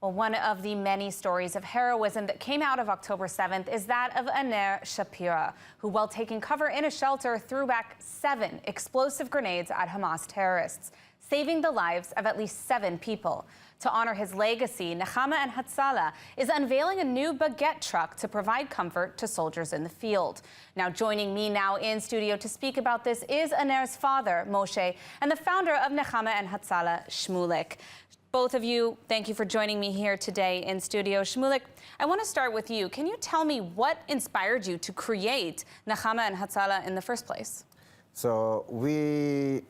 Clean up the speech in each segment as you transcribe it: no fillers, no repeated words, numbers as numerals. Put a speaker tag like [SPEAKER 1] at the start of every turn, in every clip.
[SPEAKER 1] Well, one of the many stories of heroism that came out of October 7th is that of Anir Shapira, who, while taking cover in a shelter, threw back 7 explosive grenades at Hamas terrorists, saving the lives of at least 7 people. To honor his legacy, Nechama and Hatzala is unveiling a new Baguette truck to provide comfort to soldiers in the field. Now, joining me now in studio to speak about this is Anir's father, Moshe, and the founder of Nechama and Hatzala, Shmulik. Both of you, thank you for joining me here today in studio. Shmulik, I want to start with you. Can you tell me what inspired you to create Nechama and Hatzala in the first place?
[SPEAKER 2] So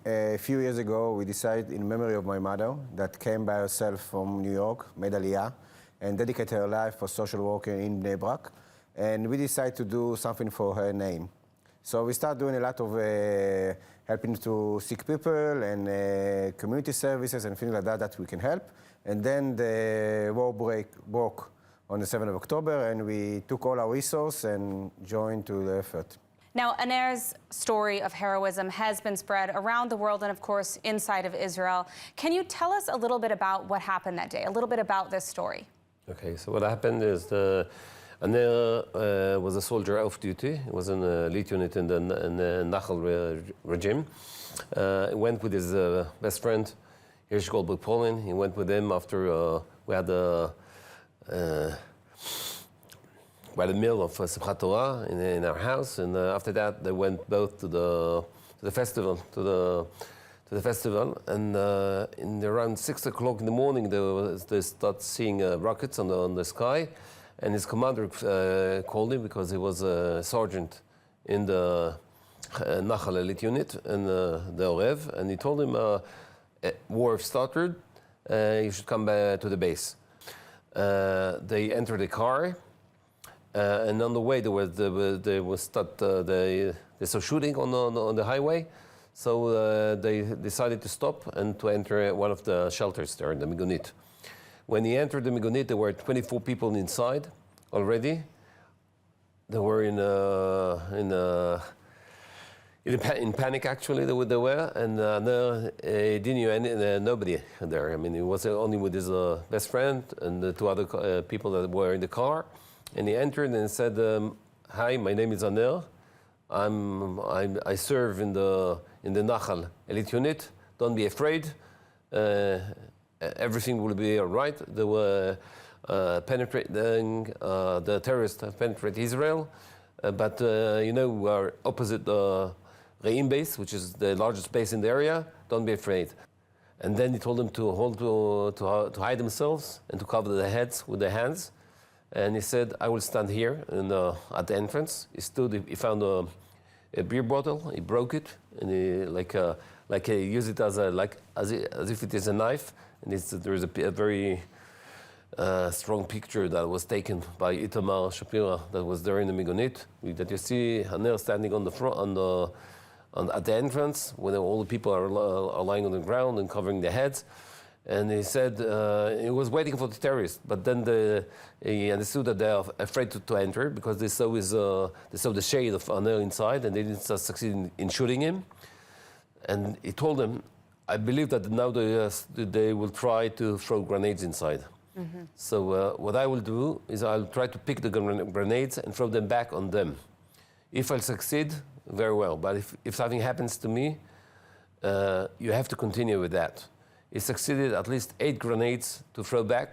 [SPEAKER 2] a few years ago, we decided in memory of my mother that came by herself from New York, made Aliyah, and dedicated her life for social work in Bnei Brak. And we decided to do something for her name. So we started doing a lot of helping to sick people and community services and things like that we can help. And then the war broke on the 7th of October, and we took all our resources and joined to the effort.
[SPEAKER 1] Now, Anir's story of heroism has been spread around the world and, of course, inside of Israel. Can you tell us a little bit about what happened that day, a little bit about this story?
[SPEAKER 3] Okay, so what happened is Anir was a soldier off duty. He was in a elite unit in the Nachal regime. He went with his best friend, Hirsch Goldberg Polin. He went with him after we had by the mill of Simchat Torah in our house, and after that they went both to the festival, to the festival, and in around 6 o'clock in the morning they start seeing rockets on the sky, and his commander called him because he was a sergeant in the Nachal elite unit in the Orev, and he told him war started, you should come back to the base. They entered the car. And on the way, they saw shooting on the highway, so they decided to stop and to enter one of the shelters there in the Migunit. When he entered the Migunit, there were 24 people inside already. They were in panic, actually. They were, and he didn't know nobody there. I mean, he was only with his best friend and the 2 other people that were in the car. And he entered and said, "Hi, my name is Anir. I serve in the Nachal elite unit. Don't be afraid. Everything will be all right. They were penetrating. The terrorists have penetrated Israel, but we are opposite the Re'im base, which is the largest base in the area. Don't be afraid." And then he told them to hide themselves and to cover their heads with their hands. And he said, "I will stand here at the entrance." He stood. He found a beer bottle. He broke it, and he used it as if it is a knife. And there is a very strong picture that was taken by Anir Shapira that was there in the Migunit. That you see Anir standing on the front at the entrance when all the people are lying on the ground and covering their heads. And he said he was waiting for the terrorists, but then he understood that they are afraid to enter because they saw the shade of Anir inside, and they didn't succeed in shooting him. And he told them, "I believe that now they will try to throw grenades inside. Mm-hmm. So what I will do is I'll try to pick the grenades and throw them back on them. If I succeed, very well. But if something happens to me, you have to continue with that." He succeeded at least 8 grenades to throw back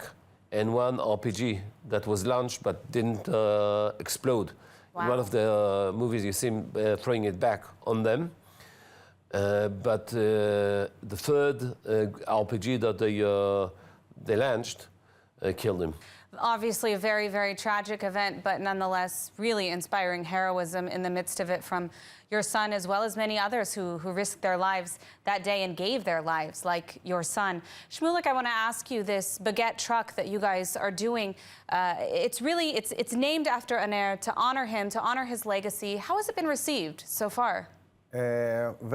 [SPEAKER 3] and 1 RPG that was launched but didn't explode. Wow. In one of the movies, you see him throwing it back on them. But the 3rd RPG that they launched killed him.
[SPEAKER 1] Obviously a very, very tragic event, but nonetheless really inspiring heroism in the midst of it from your son, as well as many others who risked their lives that day and gave their lives, like your son. Shmulik, I want to ask you, this Baguette truck that you guys are doing, it's named after Anir, to honor him, to honor his legacy. How has it been received so far?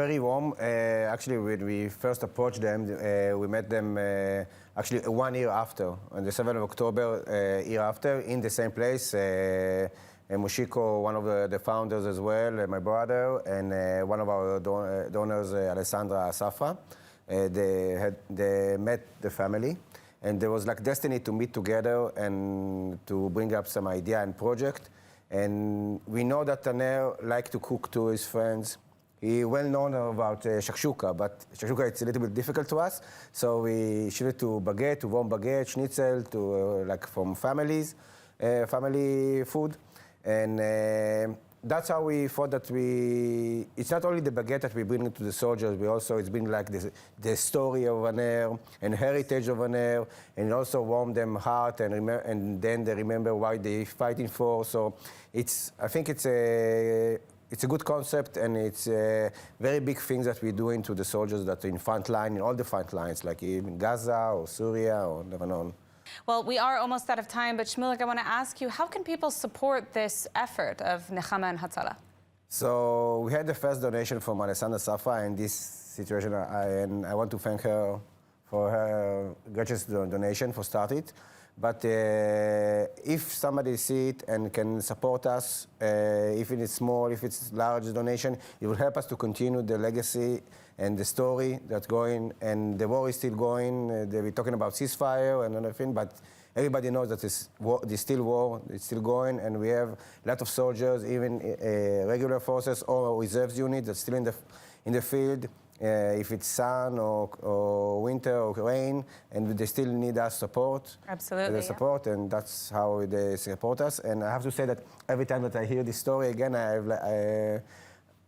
[SPEAKER 2] Very warm. Actually, when we first approached them, we met them actually 1 year after, on the 7th of October, year after, in the same place. Moshiko, one of the founders as well, my brother, and one of our donors, Alessandra Safra. They met the family. And there was like destiny to meet together and to bring up some idea and project. And we know that Anir liked to cook to his friends. He well known about shakshuka, but shakshuka it's a little bit difficult to us. So we shifted to Baguette, to warm Baguette, schnitzel, to like from families, family food. And that's how we thought that it's not only the Baguette that we bring to the soldiers, it's been like the story of Anir and heritage of Anir, and also warm them heart, and then they remember why they're fighting for. So I think it's a good concept, and it's very big things that we do into the soldiers that are in front line, in all the front lines, like in Gaza or Syria or Lebanon.
[SPEAKER 1] Well, we are almost out of time, but Shmulik, I want to ask you, how can people support this effort of Nechama and Hatzala?
[SPEAKER 2] So we had the first donation from Alessandra Safa in this situation, and I want to thank her for her gracious donation for start it. But if somebody see it and can support us, if it is small, if it's large donation, it will help us to continue the legacy and the story that's going. And the war is still going. They'll be talking about ceasefire and everything, but everybody knows that there's still war, it's still going, and we have a lot of soldiers, even regular forces or reserves units that's still in the field. If it's sun or winter or rain, and they still need us support.
[SPEAKER 1] Absolutely.
[SPEAKER 2] The support, and that's how they support us. And I have to say that every time that I hear this story again,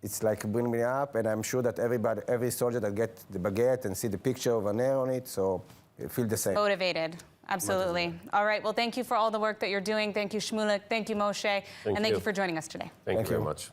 [SPEAKER 2] it's like bringing me up, and I'm sure that every soldier that get the baguette and see the picture of Anir on it, so feel the same.
[SPEAKER 1] Motivated. Absolutely. All right. Well, thank you for all the work that you're doing. Thank you, Shmulik. Thank you, Moshe. And thank you for joining us today.
[SPEAKER 3] Thank you very much.